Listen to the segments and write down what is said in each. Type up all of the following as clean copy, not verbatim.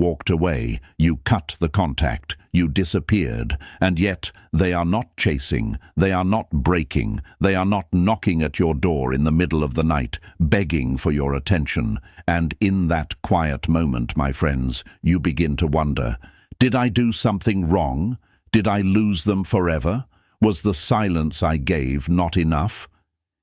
walked away, you cut the contact, you disappeared, and yet they are not chasing, they are not breaking, they are not knocking at your door in the middle of the night, begging for your attention. And in that quiet moment, my friends, you begin to wonder, did I do something wrong? Did I lose them forever? Was the silence I gave not enough?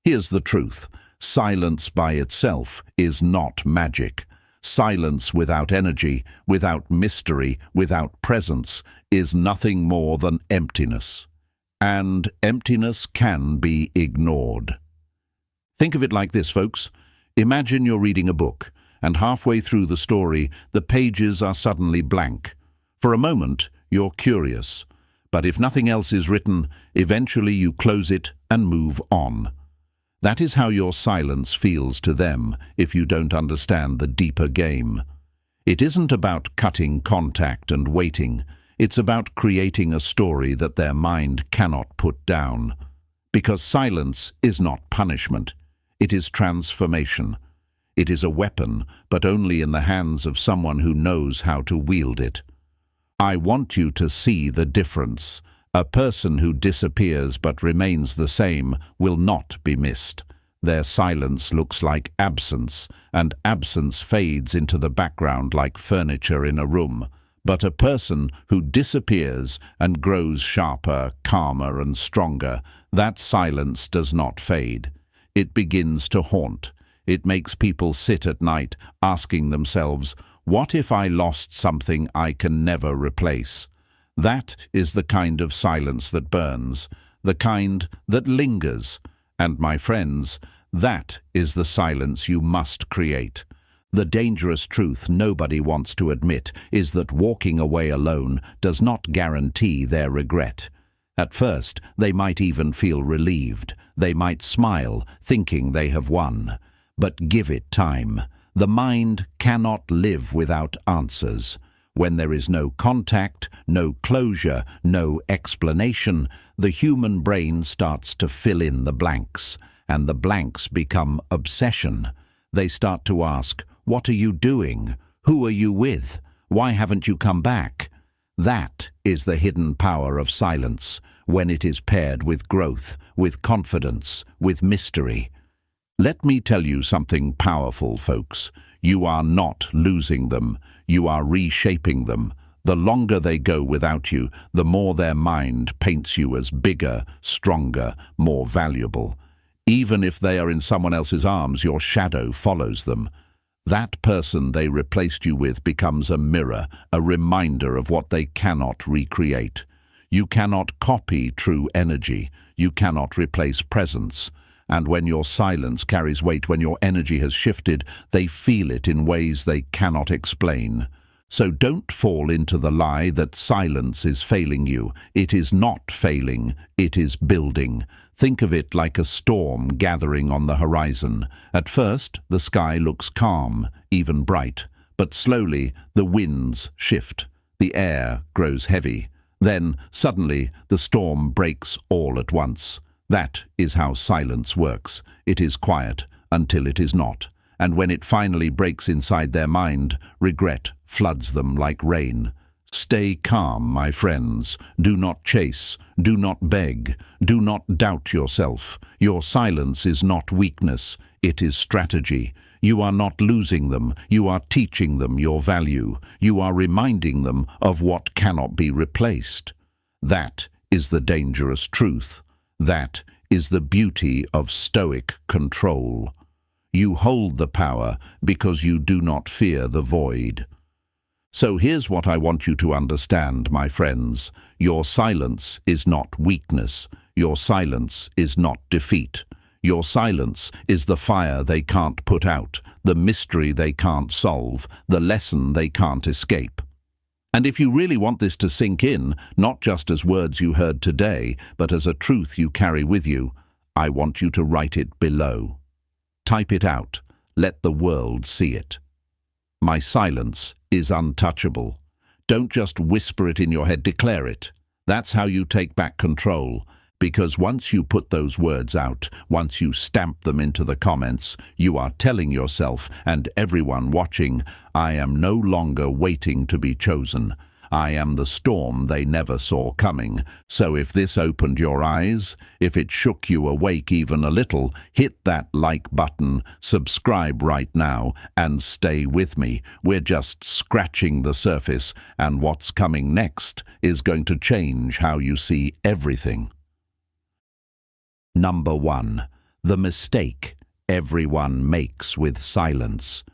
Here's the truth. Silence by itself is not magic. Silence without energy, without mystery, without presence, is nothing more than emptiness. And emptiness can be ignored. Think of it like this, folks. Imagine you're reading a book, and halfway through the story, the pages are suddenly blank. For a moment, you're curious. But if nothing else is written, eventually you close it and move on. That is how your silence feels to them if you don't understand the deeper game. It isn't about cutting contact and waiting. It's about creating a story that their mind cannot put down. Because silence is not punishment. It is transformation. It is a weapon, but only in the hands of someone who knows how to wield it. I want you to see the difference. A person who disappears but remains the same will not be missed. Their silence looks like absence, and absence fades into the background like furniture in a room. But a person who disappears and grows sharper, calmer, and stronger, that silence does not fade. It begins to haunt. It makes people sit at night asking themselves, what if I lost something I can never replace? That is the kind of silence that burns, the kind that lingers. And my friends, that is the silence you must create. The dangerous truth nobody wants to admit is that walking away alone does not guarantee their regret. At first, they might even feel relieved. They might smile, thinking they have won. But give it time. The mind cannot live without answers. When there is no contact, no closure, no explanation, the human brain starts to fill in the blanks, and the blanks become obsession. They start to ask, what are you doing? Who are you with? Why haven't you come back? That is the hidden power of silence, when it is paired with growth, with confidence, with mystery. Let me tell you something powerful, folks. You are not losing them. You are reshaping them. The longer they go without you, the more their mind paints you as bigger, stronger, more valuable. Even if they are in someone else's arms, your shadow follows them. That person they replaced you with becomes a mirror, a reminder of what they cannot recreate. You cannot copy true energy. You cannot replace presence. And when your silence carries weight, when your energy has shifted, they feel it in ways they cannot explain. So don't fall into the lie that silence is failing you. It is not failing, it is building. Think of it like a storm gathering on the horizon. At first, the sky looks calm, even bright. But slowly, the winds shift. The air grows heavy. Then, suddenly, the storm breaks all at once. That is how silence works. It is quiet until it is not. And when it finally breaks inside their mind, regret floods them like rain. Stay calm, my friends. Do not chase. Do not beg. Do not doubt yourself. Your silence is not weakness. It is strategy. You are not losing them. You are teaching them your value. You are reminding them of what cannot be replaced. That is the dangerous truth. That is the beauty of stoic control. You hold the power because you do not fear the void. So here's what I want you to understand, my friends. Your silence is not weakness. Your silence is not defeat. Your silence is the fire they can't put out, the mystery they can't solve, the lesson they can't escape. And if you really want this to sink in, not just as words you heard today, but as a truth you carry with you, I want you to write it below. Type it out. Let the world see it. My silence is untouchable. Don't just whisper it in your head, declare it. That's how you take back control. Because once you put those words out, once you stamp them into the comments, you are telling yourself and everyone watching, I am no longer waiting to be chosen. I am the storm they never saw coming. So if this opened your eyes, if it shook you awake even a little, hit that like button, subscribe right now, and stay with me. We're just scratching the surface, and what's coming next is going to change how you see everything. Number 1. The mistake everyone makes with silence.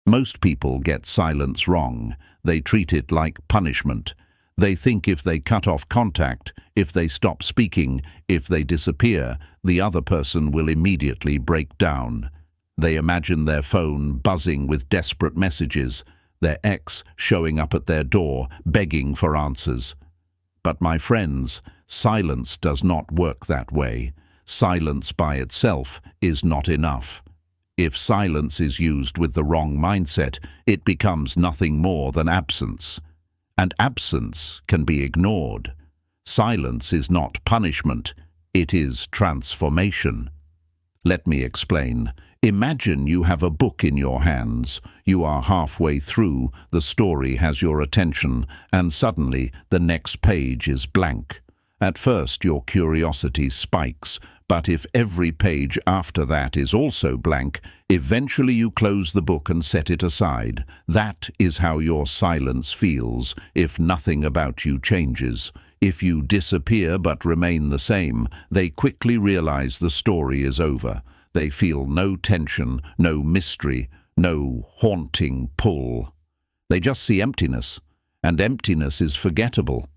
Most people get silence wrong. They treat it like punishment. They think if they cut off contact, if they stop speaking, if they disappear, the other person will immediately break down. They imagine their phone buzzing with desperate messages, their ex showing up at their door, begging for answers. But my friends, silence does not work that way. Silence by itself is not enough. If silence is used with the wrong mindset, it becomes nothing more than absence. And absence can be ignored. Silence is not punishment, it is transformation. Let me explain. Imagine you have a book in your hands. You are halfway through, the story has your attention, and suddenly the next page is blank. At first your curiosity spikes, but if every page after that is also blank, eventually you close the book and set it aside. That is how your silence feels if nothing about you changes. If you disappear but remain the same, they quickly realize the story is over. They feel no tension, no mystery, no haunting pull. They just see emptiness, and emptiness is forgettable.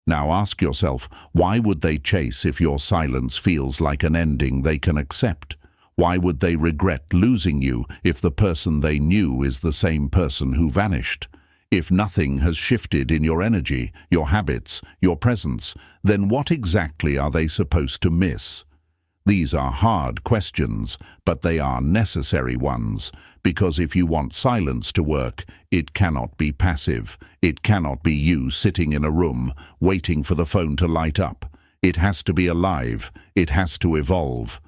Now ask yourself, why would they chase if your silence feels like an ending they can accept? Why would they regret losing you if the person they knew is the same person who vanished? If nothing has shifted in your energy, your habits, your presence, then what exactly are they supposed to miss? These are hard questions, but they are necessary ones, because if you want silence to work, it cannot be passive. It cannot be you sitting in a room, waiting for the phone to light up. It has to be alive. It has to evolve.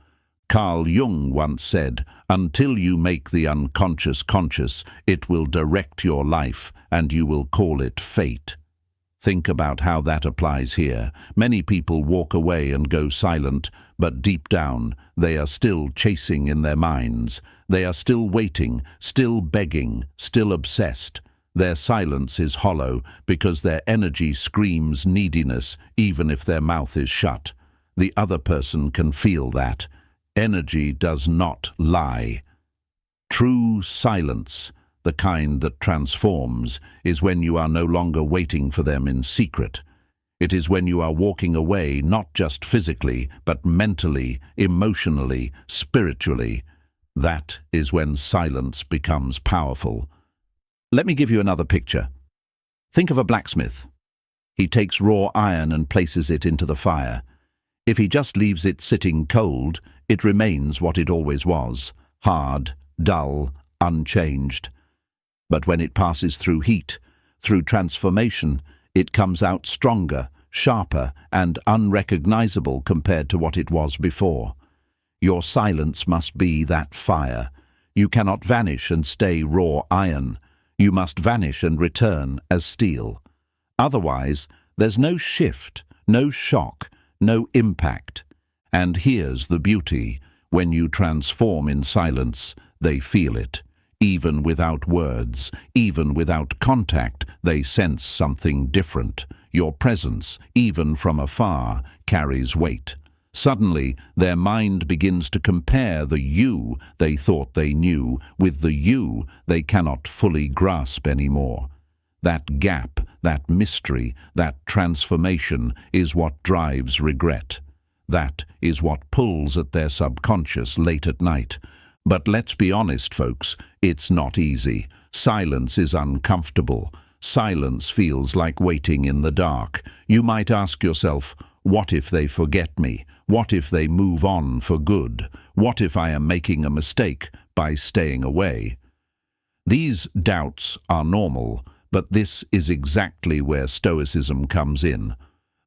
Carl Jung once said, "Until you make the unconscious conscious, it will direct your life, and you will call it fate." Think about how that applies here. Many people walk away and go silent, but deep down, they are still chasing in their minds. They are still waiting, still begging, still obsessed. Their silence is hollow because their energy screams neediness even if their mouth is shut. The other person can feel that. Energy does not lie. True silence, the kind that transforms, is when you are no longer waiting for them in secret. It is when you are walking away not just physically, but mentally, emotionally, spiritually. That is when silence becomes powerful. Let me give you another picture. Think of a blacksmith. He takes raw iron and places it into the fire. If he just leaves it sitting cold, it remains what it always was, hard, dull, unchanged. But when it passes through heat, through transformation, it comes out stronger, sharper, and unrecognizable compared to what it was before. Your silence must be that fire. You cannot vanish and stay raw iron. You must vanish and return as steel. Otherwise, there's no shift, no shock, no impact. And here's the beauty. When you transform in silence, they feel it. Even without words, even without contact, they sense something different. Your presence, even from afar, carries weight. Suddenly, their mind begins to compare the you they thought they knew with the you they cannot fully grasp anymore. That gap, that mystery, that transformation is what drives regret. That is what pulls at their subconscious late at night. But let's be honest, folks, it's not easy. Silence is uncomfortable. Silence feels like waiting in the dark. You might ask yourself, what if they forget me? What if they move on for good? What if I am making a mistake by staying away? These doubts are normal, but this is exactly where Stoicism comes in.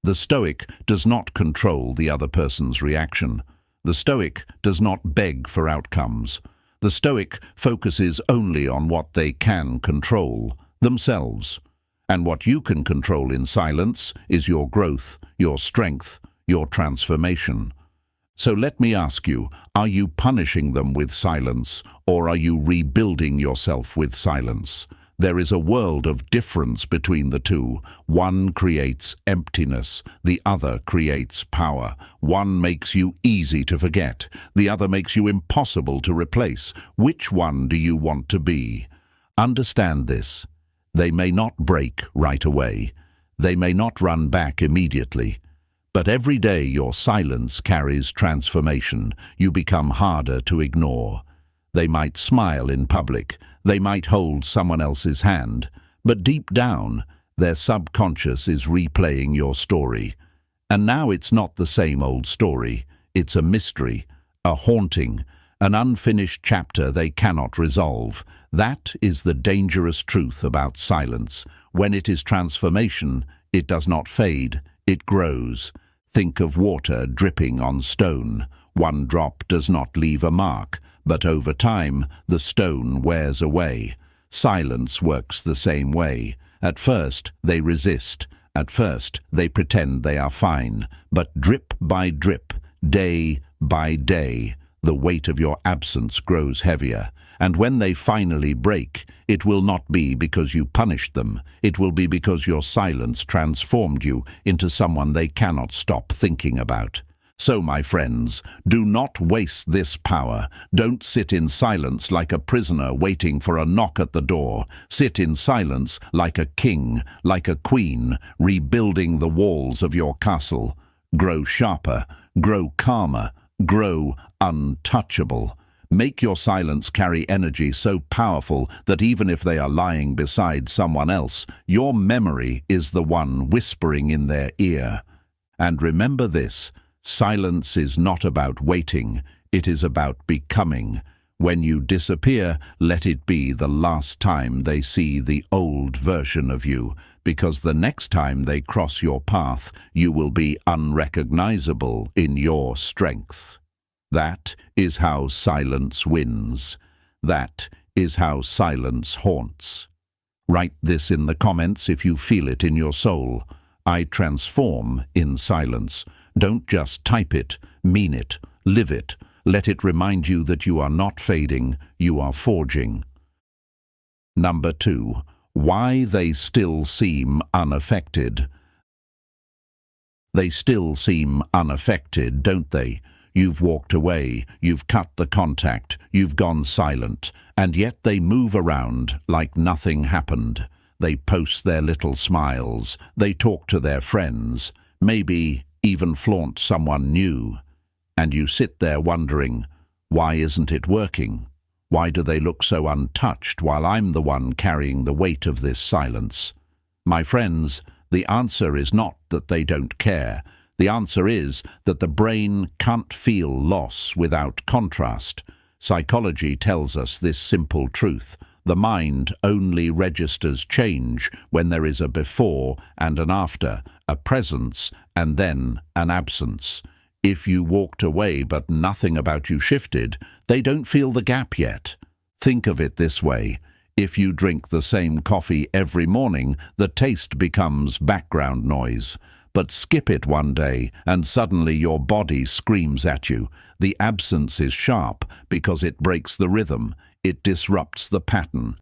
The Stoic does not control the other person's reaction. The Stoic does not beg for outcomes. The Stoic focuses only on what they can control, themselves. And what you can control in silence is your growth, your strength, your transformation. So let me ask you, are you punishing them with silence, or are you rebuilding yourself with silence? There is a world of difference between the two. One creates emptiness, the other creates power. One makes you easy to forget, the other makes you impossible to replace. Which one do you want to be? Understand this. They may not break right away. They may not run back immediately. But every day your silence carries transformation. You become harder to ignore. They might smile in public. They might hold someone else's hand. But deep down, their subconscious is replaying your story. And now it's not the same old story. It's a mystery, a haunting, an unfinished chapter they cannot resolve. That is the dangerous truth about silence. When it is transformation, it does not fade, it grows. Think of water dripping on stone. One drop does not leave a mark, but over time, the stone wears away. Silence works the same way. At first, they resist. At first, they pretend they are fine. But drip by drip, day by day, the weight of your absence grows heavier. And when they finally break, it will not be because you punished them. It will be because your silence transformed you into someone they cannot stop thinking about. So, my friends, do not waste this power. Don't sit in silence like a prisoner waiting for a knock at the door. Sit in silence like a king, like a queen, rebuilding the walls of your castle. Grow sharper, grow calmer, grow untouchable. Make your silence carry energy so powerful that even if they are lying beside someone else, your memory is the one whispering in their ear. And remember this, silence is not about waiting, it is about becoming. When you disappear, let it be the last time they see the old version of you, because the next time they cross your path, you will be unrecognizable in your strength. That is how silence wins. That is how silence haunts. Write this in the comments if you feel it in your soul. I transform in silence. Don't just type it, mean it, live it. Let it remind you that you are not fading, you are forging. Number 2. Why they still seem unaffected. They still seem unaffected, don't they? You've walked away, you've cut the contact, you've gone silent, and yet they move around like nothing happened. They post their little smiles, they talk to their friends, maybe even flaunt someone new. And you sit there wondering, why isn't it working? Why do they look so untouched while I'm the one carrying the weight of this silence? My friends, the answer is not that they don't care. The answer is that the brain can't feel loss without contrast. Psychology tells us this simple truth. The mind only registers change when there is a before and an after, a presence and then an absence. If you walked away but nothing about you shifted, they don't feel the gap yet. Think of it this way. If you drink the same coffee every morning, the taste becomes background noise. But skip it one day, and suddenly your body screams at you. The absence is sharp because it breaks the rhythm. It disrupts the pattern.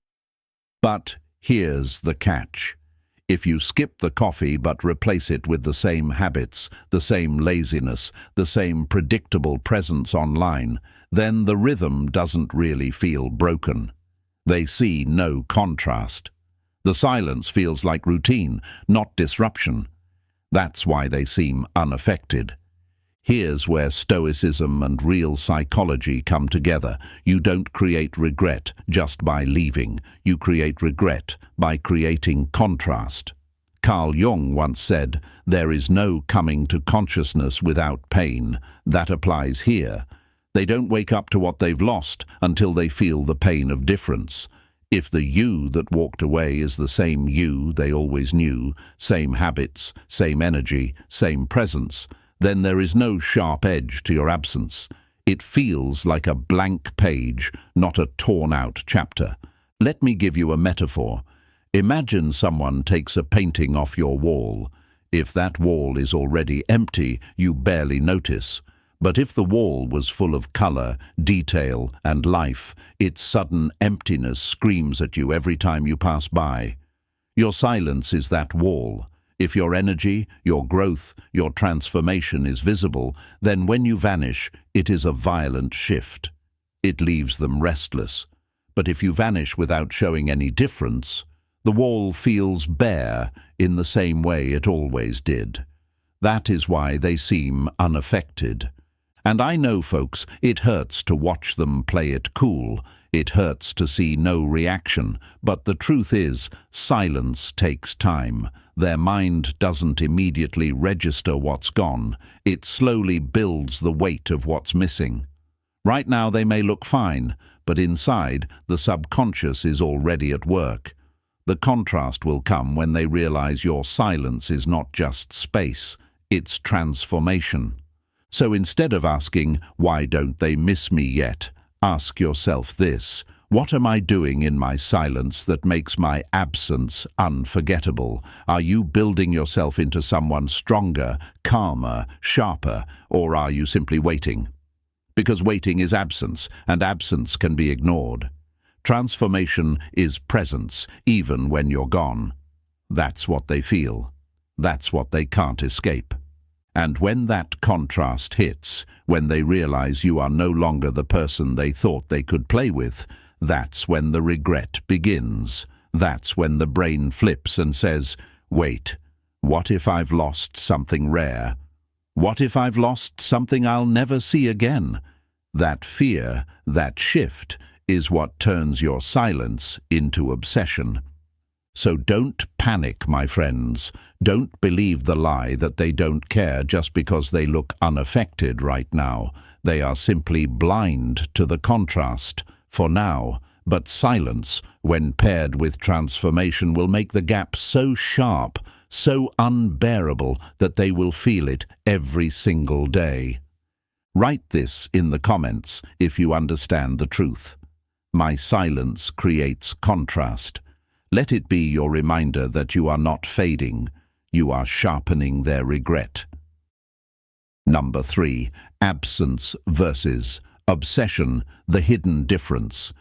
But here's the catch. If you skip the coffee but replace it with the same habits, the same laziness, the same predictable presence online, then the rhythm doesn't really feel broken. They see no contrast. The silence feels like routine, not disruption. That's why they seem unaffected. Here's where stoicism and real psychology come together. You don't create regret just by leaving. You create regret by creating contrast. Carl Jung once said, "There is no coming to consciousness without pain." That applies here. They don't wake up to what they've lost until they feel the pain of difference. If the you that walked away is the same you they always knew, same habits, same energy, same presence, then there is no sharp edge to your absence. It feels like a blank page, not a torn-out chapter. Let me give you a metaphor. Imagine someone takes a painting off your wall. If that wall is already empty, you barely notice. But if the wall was full of color, detail, and life, its sudden emptiness screams at you every time you pass by. Your silence is that wall. If your energy, your growth, your transformation is visible, then when you vanish, it is a violent shift. It leaves them restless. But if you vanish without showing any difference, the wall feels bare in the same way it always did. That is why they seem unaffected. And I know, folks, it hurts to watch them play it cool. It hurts to see no reaction. But the truth is, silence takes time. Their mind doesn't immediately register what's gone. It slowly builds the weight of what's missing. Right now they may look fine, but inside, the subconscious is already at work. The contrast will come when they realize your silence is not just space, it's transformation. So instead of asking, why don't they miss me yet, ask yourself this: what am I doing in my silence that makes my absence unforgettable? Are you building yourself into someone stronger, calmer, sharper, or are you simply waiting? Because waiting is absence, and absence can be ignored. Transformation is presence, even when you're gone. That's what they feel. That's what they can't escape. And when that contrast hits, when they realize you are no longer the person they thought they could play with, that's when the regret begins. That's when the brain flips and says, wait, what if I've lost something rare? What if I've lost something I'll never see again? That fear, that shift, is what turns your silence into obsession. So don't panic, my friends. Don't believe the lie that they don't care just because they look unaffected right now. They are simply blind to the contrast for now. But silence, when paired with transformation, will make the gap so sharp, so unbearable, that they will feel it every single day. Write this in the comments if you understand the truth. My silence creates contrast. Let it be your reminder that you are not fading, you are sharpening their regret. Number 3. Absence versus obsession, the hidden difference.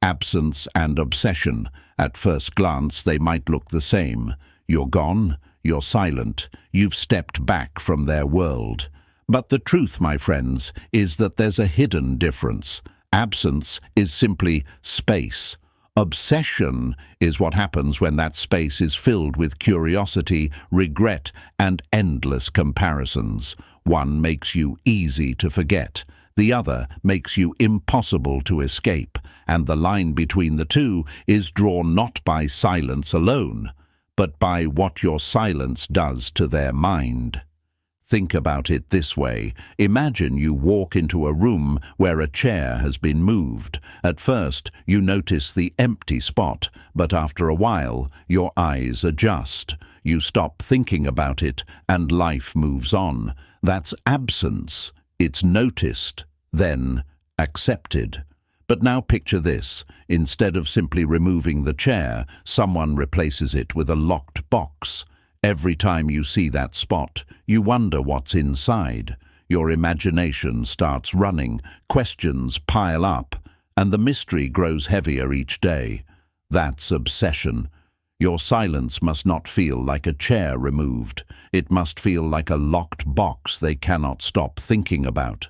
Absence and obsession. At first glance, they might look the same. You're gone, you're silent, you've stepped back from their world. But the truth, my friends, is that there's a hidden difference. Absence is simply space. Obsession is what happens when that space is filled with curiosity, regret, and endless comparisons. One makes you easy to forget. The other makes you impossible to escape. And the line between the two is drawn not by silence alone, but by what your silence does to their mind. Think about it this way. Imagine you walk into a room where a chair has been moved. At first, you notice the empty spot, but after a while, your eyes adjust. You stop thinking about it, and life moves on. That's absence. It's noticed, then accepted. But now picture this. Instead of simply removing the chair, someone replaces it with a locked box. Every time you see that spot, you wonder what's inside. Your imagination starts running, questions pile up, and the mystery grows heavier each day. That's obsession. Your silence must not feel like a chair removed. It must feel like a locked box they cannot stop thinking about.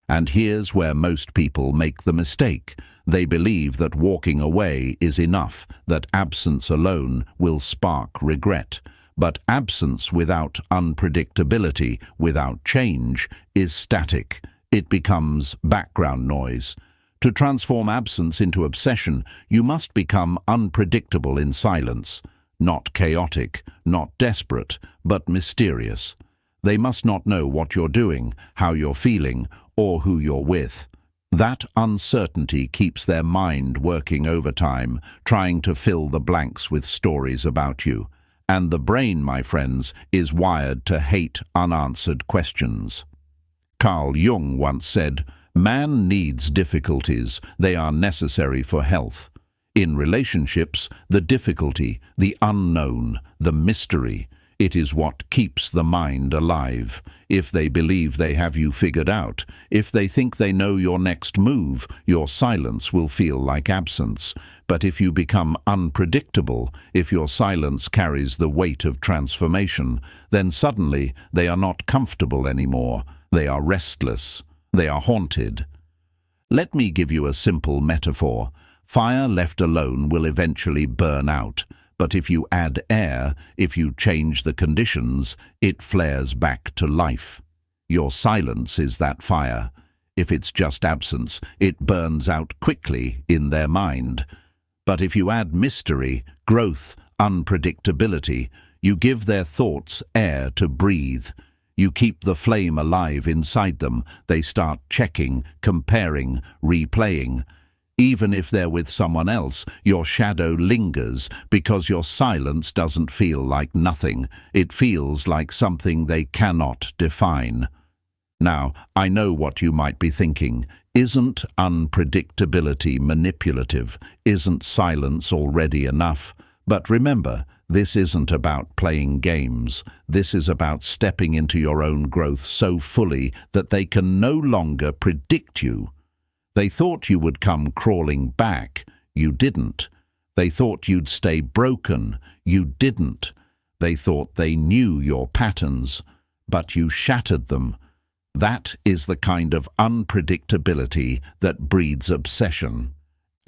And here's where most people make the mistake. They believe that walking away is enough, that absence alone will spark regret. But absence without unpredictability, without change, is static. It becomes background noise. To transform absence into obsession, you must become unpredictable in silence. Not chaotic, not desperate, but mysterious. They must not know what you're doing, how you're feeling, or who you're with. That uncertainty keeps their mind working overtime, trying to fill the blanks with stories about you. And the brain, my friends, is wired to hate unanswered questions. Carl Jung once said, "Man needs difficulties. They are necessary for health." In relationships, the difficulty, the unknown, the mystery, it is what keeps the mind alive. If they believe they have you figured out, if they think they know your next move, your silence will feel like absence. But if you become unpredictable, if your silence carries the weight of transformation, then suddenly they are not comfortable anymore. They are restless. They are haunted. Let me give you a simple metaphor. Fire left alone will eventually burn out. But if you add air, if you change the conditions, it flares back to life. Your silence is that fire. If it's just absence, it burns out quickly in their mind. But if you add mystery, growth, unpredictability, you give their thoughts air to breathe. You keep the flame alive inside them. They start checking, comparing, replaying. Even if they're with someone else, your shadow lingers because your silence doesn't feel like nothing. It feels like something they cannot define. Now, I know what you might be thinking. Isn't unpredictability manipulative? Isn't silence already enough? But remember, this isn't about playing games. This is about stepping into your own growth so fully that they can no longer predict you. They thought you would come crawling back. You didn't. They thought you'd stay broken. You didn't. They thought they knew your patterns, but you shattered them. That is the kind of unpredictability that breeds obsession.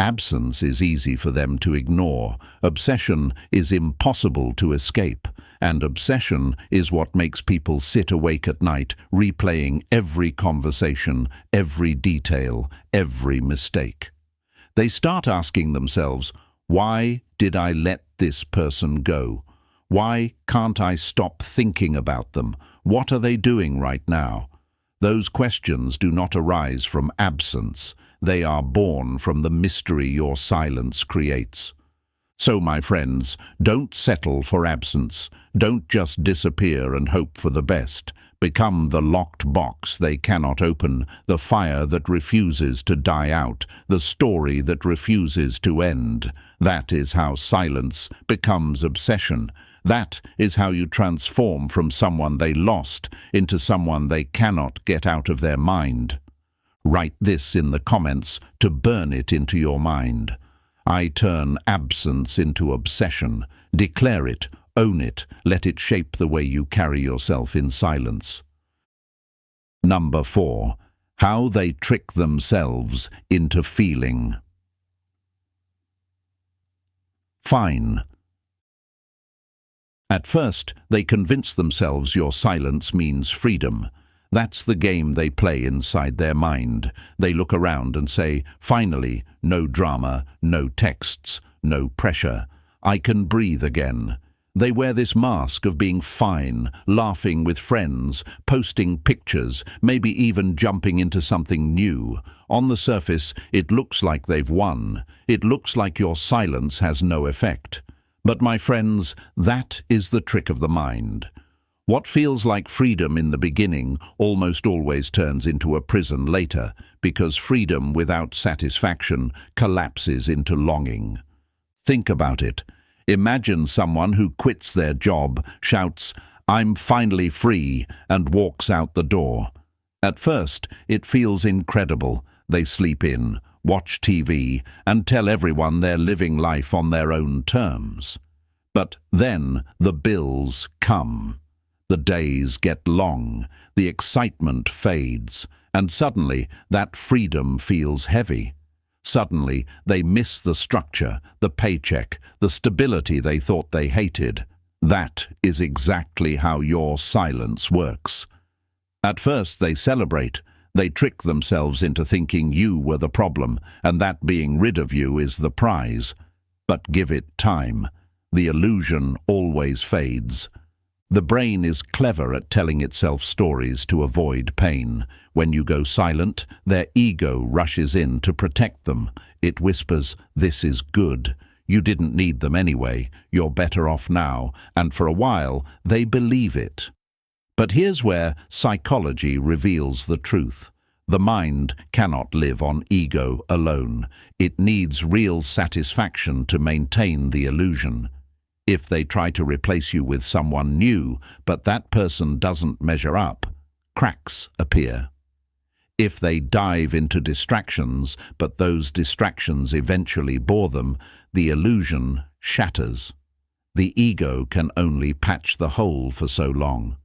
Absence is easy for them to ignore. Obsession is impossible to escape. And obsession is what makes people sit awake at night, replaying every conversation, every detail, every mistake. They start asking themselves, why did I let this person go? Why can't I stop thinking about them? What are they doing right now? Those questions do not arise from absence. They are born from the mystery your silence creates. So, my friends, don't settle for absence. Don't just disappear and hope for the best. Become the locked box they cannot open, the fire that refuses to die out, the story that refuses to end. That is how silence becomes obsession. That is how you transform from someone they lost into someone they cannot get out of their mind. Write this in the comments to burn it into your mind. I turn absence into obsession. Declare it, own it, let it shape the way you carry yourself in silence. Number 4. How they trick themselves into feeling. Fine. At first, they convince themselves your silence means freedom. That's the game they play inside their mind. They look around and say, finally, no drama, no texts, no pressure. I can breathe again. They wear this mask of being fine, laughing with friends, posting pictures, maybe even jumping into something new. On the surface, it looks like they've won. It looks like your silence has no effect. But my friends, that is the trick of the mind. What feels like freedom in the beginning almost always turns into a prison later, because freedom without satisfaction collapses into longing. Think about it. Imagine someone who quits their job, shouts, "I'm finally free," and walks out the door. At first, it feels incredible. They sleep in, watch TV, and tell everyone they're living life on their own terms. But then the bills come. The days get long, the excitement fades, and suddenly that freedom feels heavy. Suddenly they miss the structure, the paycheck, the stability they thought they hated. That is exactly how your silence works. At first they celebrate. They trick themselves into thinking you were the problem, and that being rid of you is the prize. But give it time. The illusion always fades. The brain is clever at telling itself stories to avoid pain. When you go silent, their ego rushes in to protect them. It whispers, "This is good. You didn't need them anyway. You're better off now." And for a while, they believe it. But here's where psychology reveals the truth. The mind cannot live on ego alone. It needs real satisfaction to maintain the illusion. If they try to replace you with someone new, but that person doesn't measure up, cracks appear. If they dive into distractions, but those distractions eventually bore them, the illusion shatters. The ego can only patch the hole for so long.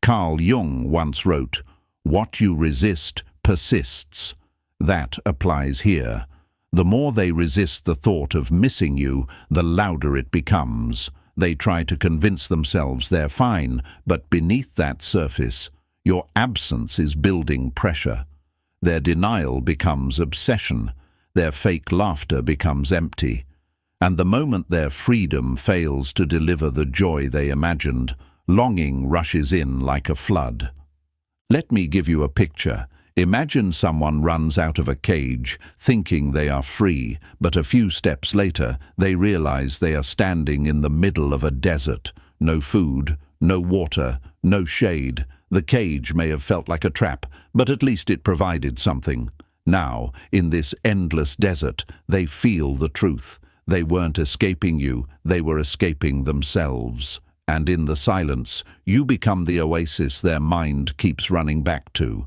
Carl Jung once wrote, "What you resist persists." That applies here. The more they resist the thought of missing you, the louder it becomes. They try to convince themselves they're fine, but beneath that surface, your absence is building pressure. Their denial becomes obsession. Their fake laughter becomes empty. And the moment their freedom fails to deliver the joy they imagined, longing rushes in like a flood. Let me give you a picture. Imagine someone runs out of a cage, thinking they are free, but a few steps later, they realize they are standing in the middle of a desert. No food, no water, no shade. The cage may have felt like a trap, but at least it provided something. Now, in this endless desert, they feel the truth. They weren't escaping you, they were escaping themselves. And in the silence, you become the oasis their mind keeps running back to.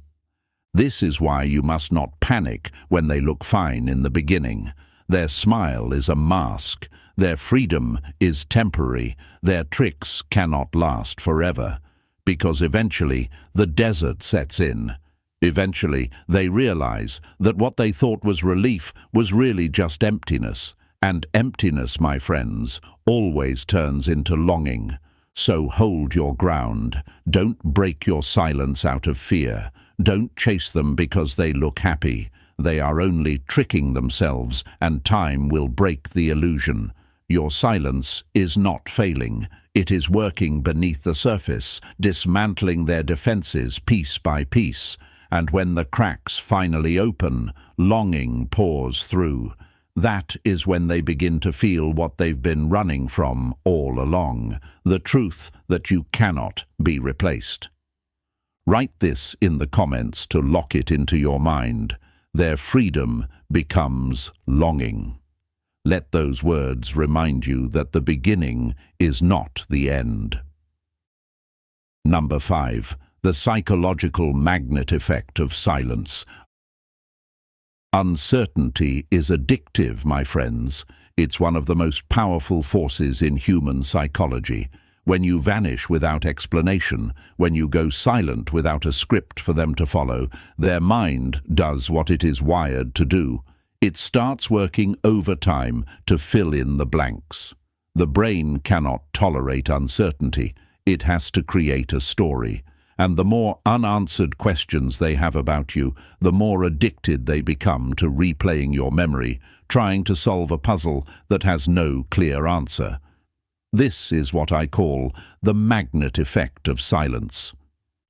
This is why you must not panic when they look fine in the beginning. Their smile is a mask. Their freedom is temporary. Their tricks cannot last forever. Because eventually, the desert sets in. Eventually, they realize that what they thought was relief was really just emptiness. And emptiness, my friends, always turns into longing. So hold your ground. Don't break your silence out of fear. Don't chase them because they look happy. They are only tricking themselves, and time will break the illusion. Your silence is not failing. It is working beneath the surface, dismantling their defenses piece by piece. And when the cracks finally open, longing pours through. That is when they begin to feel what they've been running from all along, the truth that you cannot be replaced. Write this in the comments to lock it into your mind. Their freedom becomes longing. Let those words remind you that the beginning is not the end. Number 5. The psychological magnet effect of silence. Uncertainty is addictive, my friends. It's one of the most powerful forces in human psychology. When you vanish without explanation, when you go silent without a script for them to follow, their mind does what it is wired to do. It starts working overtime to fill in the blanks. The brain cannot tolerate uncertainty. It has to create a story. And the more unanswered questions they have about you, the more addicted they become to replaying your memory, trying to solve a puzzle that has no clear answer. This is what I call the magnet effect of silence.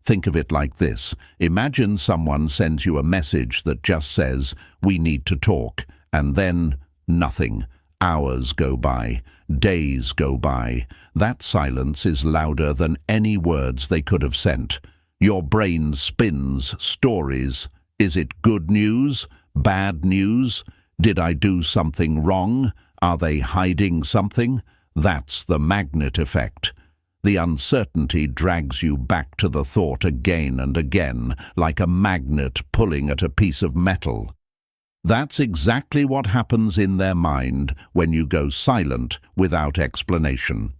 Think of it like this. Imagine someone sends you a message that just says, "We need to talk," and then nothing. Hours go by, days go by. That silence is louder than any words they could have sent. Your brain spins stories. Is it good news? Bad news? Did I do something wrong? Are they hiding something? That's the magnet effect. The uncertainty drags you back to the thought again and again, like a magnet pulling at a piece of metal. That's exactly what happens in their mind when you go silent without explanation.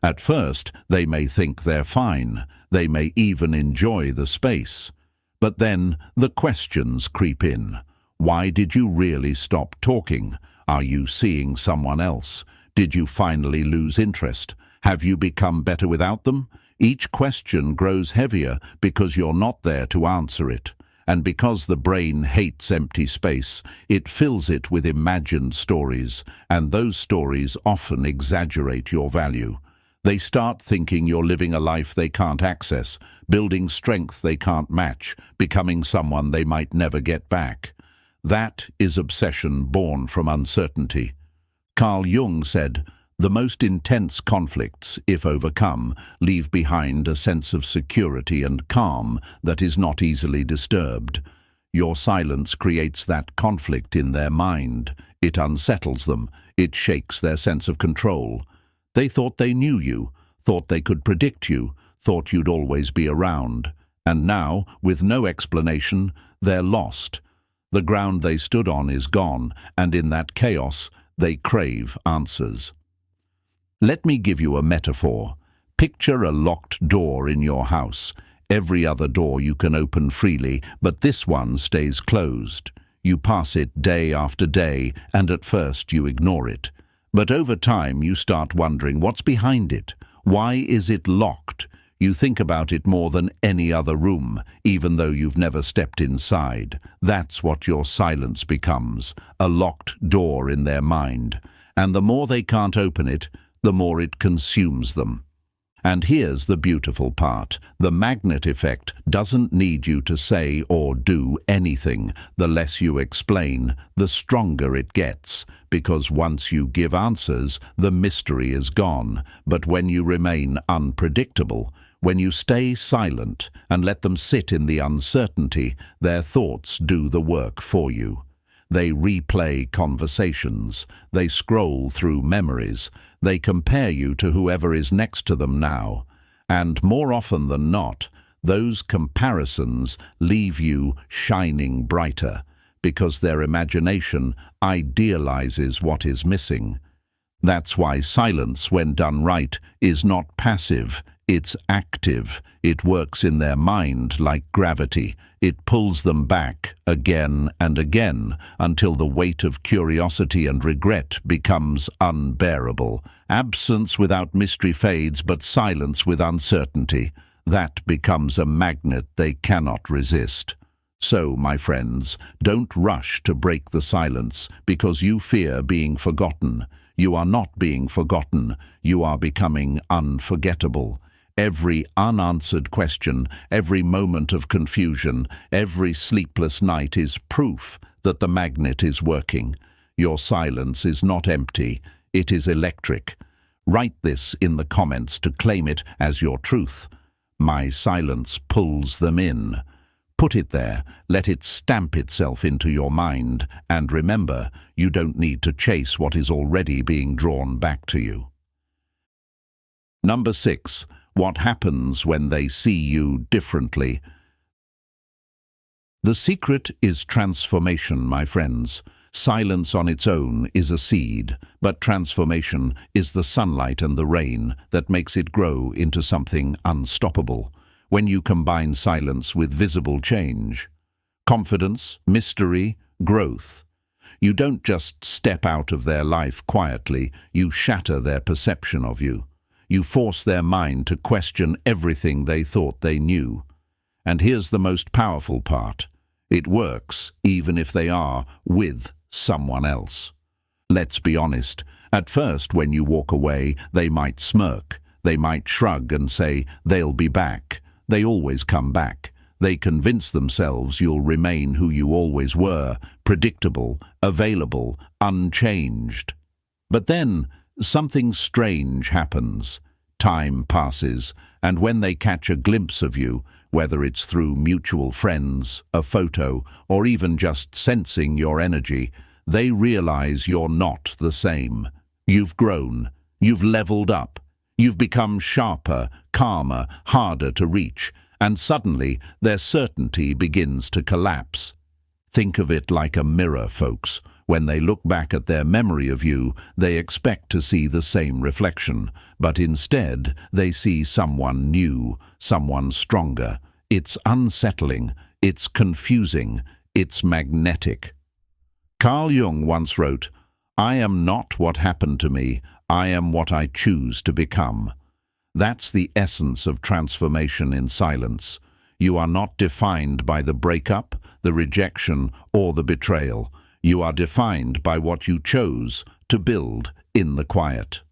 At first, they may think they're fine. They may even enjoy the space. But then the questions creep in. Why did you really stop talking? Are you seeing someone else? Did you finally lose interest? Have you become better without them? Each question grows heavier because you're not there to answer it. And because the brain hates empty space, it fills it with imagined stories, and those stories often exaggerate your value. They start thinking you're living a life they can't access, building strength they can't match, becoming someone they might never get back. That is obsession born from uncertainty. Carl Jung said, "The most intense conflicts, if overcome, leave behind a sense of security and calm that is not easily disturbed." Your silence creates that conflict in their mind. It unsettles them. It shakes their sense of control. They thought they knew you, thought they could predict you, thought you'd always be around. And now, with no explanation, they're lost. The ground they stood on is gone, and in that chaos, they crave answers. Let me give you a metaphor. Picture a locked door in your house. Every other door you can open freely, but this one stays closed. You pass it day after day, and at first you ignore it. But over time you start wondering what's behind it. Why is it locked? You think about it more than any other room, even though you've never stepped inside. That's what your silence becomes, a locked door in their mind. And the more they can't open it, the more it consumes them. And here's the beautiful part. The magnet effect doesn't need you to say or do anything. The less you explain, the stronger it gets. Because once you give answers, the mystery is gone. But when you remain unpredictable, when you stay silent and let them sit in the uncertainty, their thoughts do the work for you. They replay conversations. They scroll through memories. They compare you to whoever is next to them now. And more often than not, those comparisons leave you shining brighter, because their imagination idealizes what is missing. That's why silence, when done right, is not passive, it's active. It works in their mind like gravity. It pulls them back again and again until the weight of curiosity and regret becomes unbearable. Absence without mystery fades, but silence with uncertainty. That becomes a magnet they cannot resist. So, my friends, don't rush to break the silence because you fear being forgotten. You are not being forgotten. You are becoming unforgettable. Every unanswered question, every moment of confusion, every sleepless night is proof that the magnet is working. Your silence is not empty, it is electric. Write this in the comments to claim it as your truth. My silence pulls them in. Put it there, let it stamp itself into your mind, and remember, you don't need to chase what is already being drawn back to you. Number 6. What happens when they see you differently? The secret is transformation, my friends. Silence on its own is a seed, but transformation is the sunlight and the rain that makes it grow into something unstoppable. When you combine silence with visible change, confidence, mystery, growth, you don't just step out of their life quietly, you shatter their perception of you. You force their mind to question everything they thought they knew. And here's the most powerful part. It works even if they are with someone else. Let's be honest. At first, when you walk away, they might smirk. They might shrug and say, they'll be back. They always come back. They convince themselves you'll remain who you always were, predictable, available, unchanged. But then, something strange happens. Time passes, and when they catch a glimpse of you, whether it's through mutual friends, a photo, or even just sensing your energy, they realize you're not the same. You've grown. You've leveled up. You've become sharper, calmer, harder to reach, and suddenly their certainty begins to collapse. Think of it like a mirror, folks. When they look back at their memory of you, they expect to see the same reflection, but instead they see someone new, someone stronger. It's unsettling, it's confusing, it's magnetic. Carl Jung once wrote, "I am not what happened to me, I am what I choose to become." That's the essence of transformation in silence. You are not defined by the breakup, the rejection, or the betrayal. You are defined by what you chose to build in the quiet.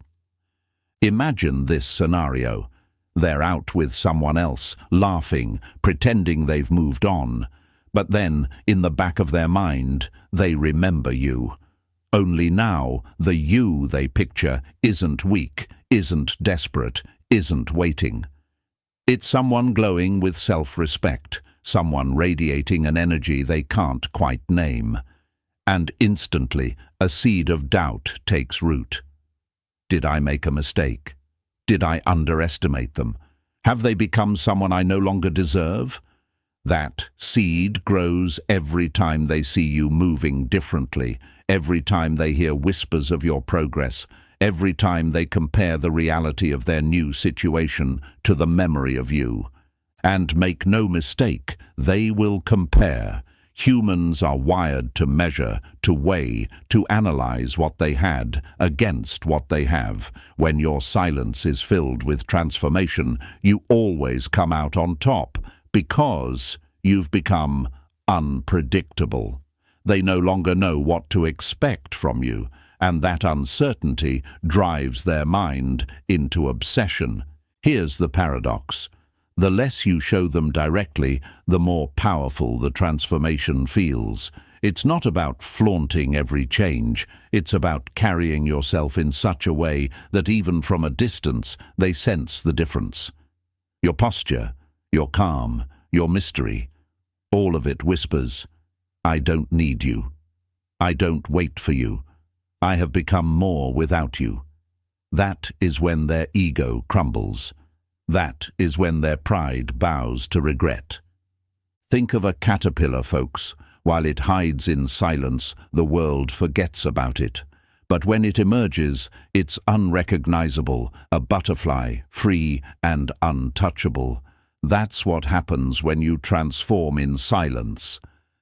Imagine this scenario. They're out with someone else, laughing, pretending they've moved on. But then, in the back of their mind, they remember you. Only now, the you they picture isn't weak, isn't desperate, isn't waiting. It's someone glowing with self-respect, someone radiating an energy they can't quite name. And instantly, a seed of doubt takes root. Did I make a mistake? Did I underestimate them? Have they become someone I no longer deserve? That seed grows every time they see you moving differently, every time they hear whispers of your progress, every time they compare the reality of their new situation to the memory of you. And make no mistake, they will compare. Humans are wired to measure, to weigh, to analyze what they had against what they have. When your silence is filled with transformation, you always come out on top because you've become unpredictable. They no longer know what to expect from you, and that uncertainty drives their mind into obsession. Here's the paradox. The less you show them directly, the more powerful the transformation feels. It's not about flaunting every change. It's about carrying yourself in such a way that even from a distance, they sense the difference. Your posture, your calm, your mystery, all of it whispers, I don't need you. I don't wait for you. I have become more without you. That is when their ego crumbles. That is when their pride bows to regret. Think of a caterpillar, folks. While it hides in silence, the world forgets about it. But when it emerges, it's unrecognizable, a butterfly, free and untouchable. That's what happens when you transform in silence.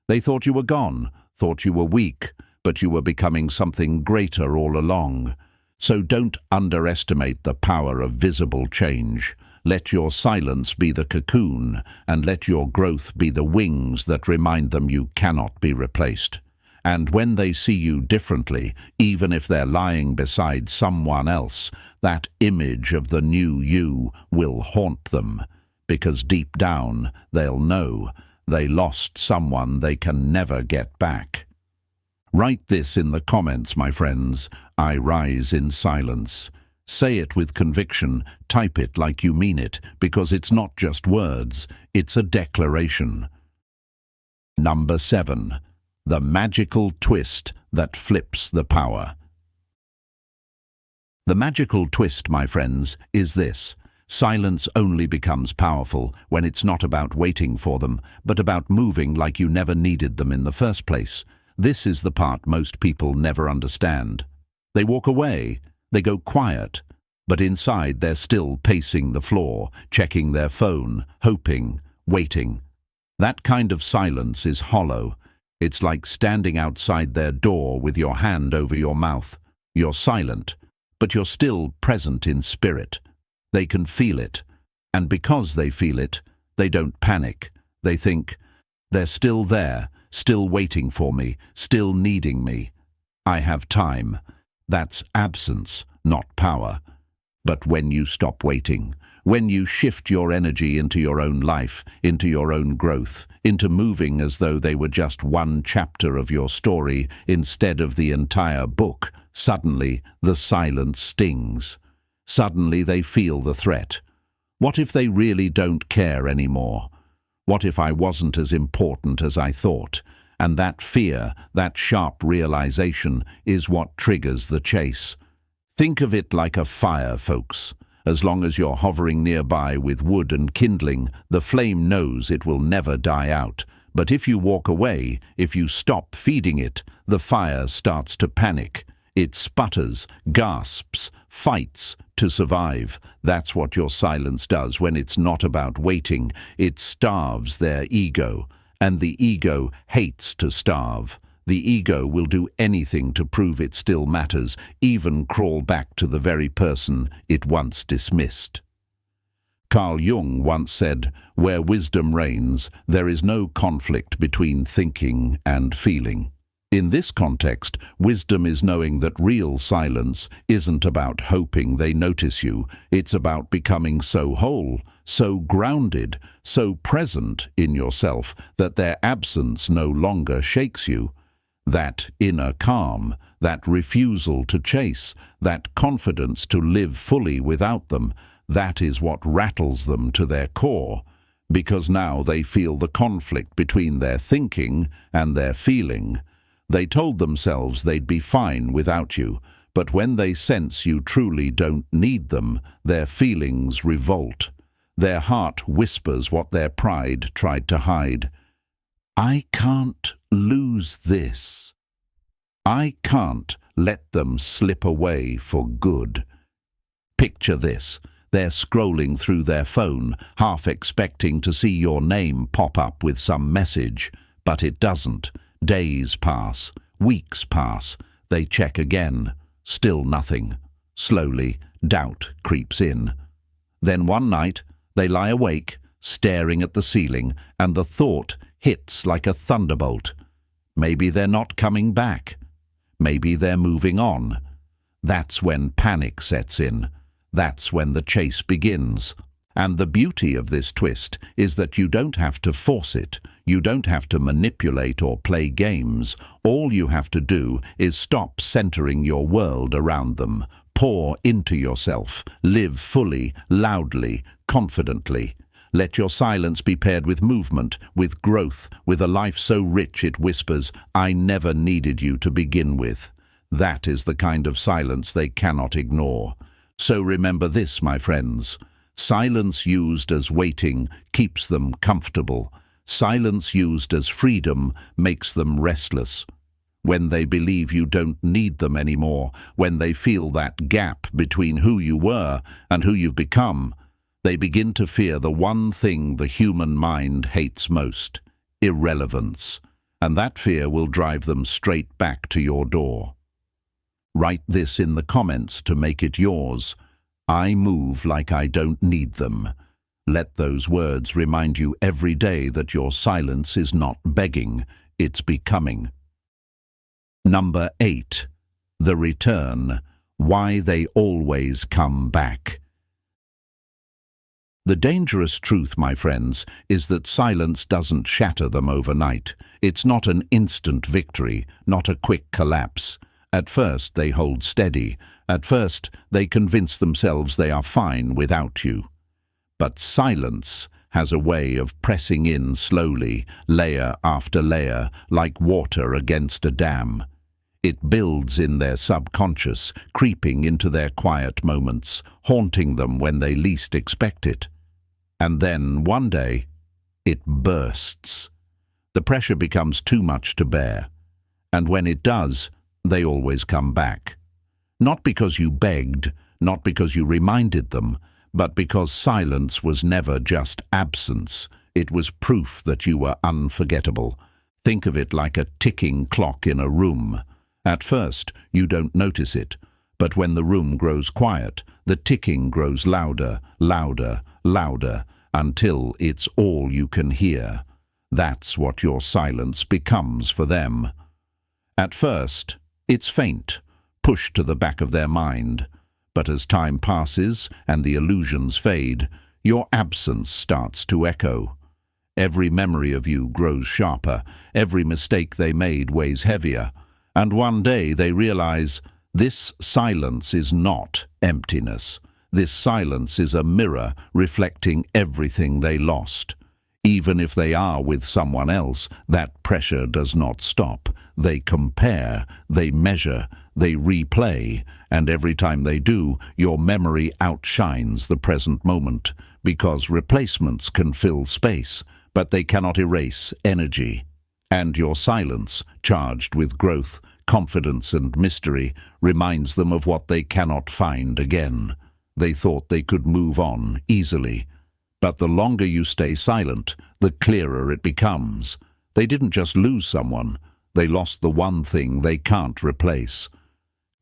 They thought you were gone, thought you were weak, but you were becoming something greater all along. So don't underestimate the power of visible change. Let your silence be the cocoon, and let your growth be the wings that remind them you cannot be replaced. And when they see you differently, even if they're lying beside someone else, that image of the new you will haunt them, because deep down they'll know they lost someone they can never get back. Write this in the comments, my friends. I rise in silence. Say it with conviction, type it like you mean it, because it's not just words, it's a declaration. Number 7. The magical twist that flips the power. The magical twist, my friends, is this. Silence only becomes powerful when it's not about waiting for them, but about moving like you never needed them in the first place. This is the part most people never understand. They walk away. They go quiet, but inside they're still pacing the floor, checking their phone, hoping, waiting. That kind of silence is hollow. It's like standing outside their door with your hand over your mouth. You're silent, but you're still present in spirit. They can feel it, and because they feel it, they don't panic. They think, they're still there, still waiting for me, still needing me. I have time. That's absence, not power. But when you stop waiting, when you shift your energy into your own life, into your own growth, into moving as though they were just one chapter of your story instead of the entire book, suddenly the silence stings. Suddenly they feel the threat. What if they really don't care anymore? What if I wasn't as important as I thought? And that fear, that sharp realization, is what triggers the chase. Think of it like a fire, folks. As long as you're hovering nearby with wood and kindling, the flame knows it will never die out. But if you walk away, if you stop feeding it, the fire starts to panic. It sputters, gasps, fights to survive. That's what your silence does when it's not about waiting. It starves their ego. And the ego hates to starve. The ego will do anything to prove it still matters, even crawl back to the very person it once dismissed. Carl Jung once said, "Where wisdom reigns, there is no conflict between thinking and feeling." In this context, wisdom is knowing that real silence isn't about hoping they notice you. It's about becoming so whole, so grounded, so present in yourself that their absence no longer shakes you. That inner calm, that refusal to chase, that confidence to live fully without them, that is what rattles them to their core, because now they feel the conflict between their thinking and their feeling. They told themselves they'd be fine without you, but when they sense you truly don't need them, their feelings revolt. Their heart whispers what their pride tried to hide. I can't lose this. I can't let them slip away for good. Picture this. They're scrolling through their phone, half expecting to see your name pop up with some message, but it doesn't. Days pass, weeks pass, they check again, still nothing. Slowly, doubt creeps in. Then one night, they lie awake, staring at the ceiling, and the thought hits like a thunderbolt. Maybe they're not coming back. Maybe they're moving on. That's when panic sets in. That's when the chase begins. And the beauty of this twist is that you don't have to force it. You don't have to manipulate or play games. All you have to do is stop centering your world around them. Pour into yourself. Live fully, loudly, confidently. Let your silence be paired with movement, with growth, with a life so rich it whispers, I never needed you to begin with. That is the kind of silence they cannot ignore. So remember this, my friends. Silence used as waiting keeps them comfortable. Silence used as freedom makes them restless. When they believe you don't need them anymore, when they feel that gap between who you were and who you've become, they begin to fear the one thing the human mind hates most, irrelevance. And that fear will drive them straight back to your door. Write this in the comments to make it yours. I move like I don't need them. Let those words remind you every day that your silence is not begging, it's becoming. Number 8. The return. Why they always come back. The dangerous truth, my friends, is that silence doesn't shatter them overnight. It's not an instant victory, not a quick collapse. At first, they hold steady. At first, they convince themselves they are fine without you. But silence has a way of pressing in slowly, layer after layer, like water against a dam. It builds in their subconscious, creeping into their quiet moments, haunting them when they least expect it. And then, one day, it bursts. The pressure becomes too much to bear. And when it does, they always come back. Not because you begged, not because you reminded them, but because silence was never just absence. It was proof that you were unforgettable. Think of it like a ticking clock in a room. At first, you don't notice it, but when the room grows quiet, the ticking grows louder, louder, louder, until it's all you can hear. That's what your silence becomes for them. At first, it's faint, pushed to the back of their mind. But as time passes and the illusions fade, your absence starts to echo. Every memory of you grows sharper, every mistake they made weighs heavier, and one day they realize this silence is not emptiness. This silence is a mirror reflecting everything they lost. Even if they are with someone else, that pressure does not stop. They compare, they measure, they replay, and every time they do, your memory outshines the present moment, because replacements can fill space, but they cannot erase energy. And your silence, charged with growth, confidence and mystery, reminds them of what they cannot find again. They thought they could move on easily. But the longer you stay silent, the clearer it becomes. They didn't just lose someone, they lost the one thing they can't replace.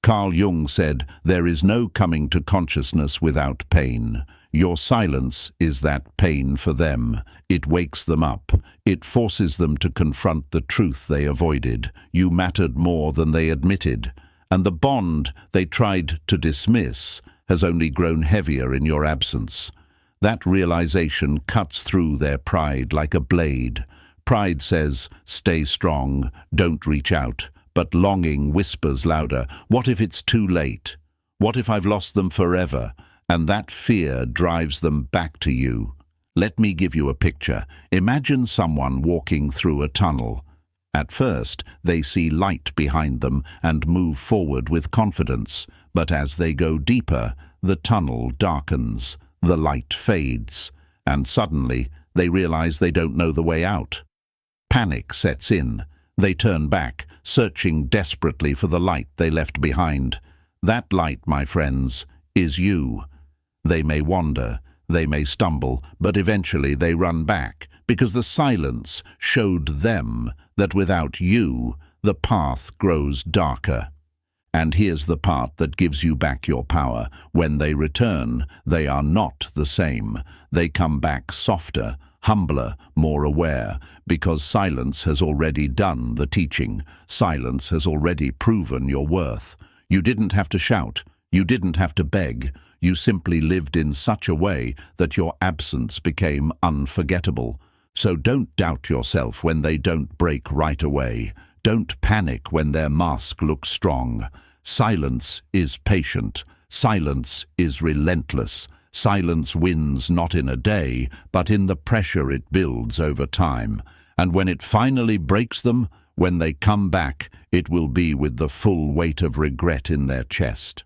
Carl Jung said, "There is no coming to consciousness without pain. Your silence is that pain for them. It wakes them up. It forces them to confront the truth they avoided. You mattered more than they admitted. And the bond they tried to dismiss has only grown heavier in your absence. That realization cuts through their pride like a blade. Pride says, stay strong, don't reach out. But longing whispers louder, what if it's too late? What if I've lost them forever? And that fear drives them back to you. Let me give you a picture. Imagine someone walking through a tunnel. At first, they see light behind them and move forward with confidence. But as they go deeper, the tunnel darkens, the light fades, and suddenly they realize they don't know the way out. Panic sets in. They turn back, searching desperately for the light they left behind. That light, my friends, is you. They may wander, they may stumble, but eventually they run back, because the silence showed them that without you, the path grows darker. And here's the part that gives you back your power. When they return, they are not the same. They come back softer, humbler, more aware, because silence has already done the teaching. Silence has already proven your worth. You didn't have to shout. You didn't have to beg. You simply lived in such a way that your absence became unforgettable. So don't doubt yourself when they don't break right away. Don't panic when their mask looks strong. Silence is patient. Silence is relentless. Silence wins not in a day, but in the pressure it builds over time. And when it finally breaks them, when they come back, it will be with the full weight of regret in their chest.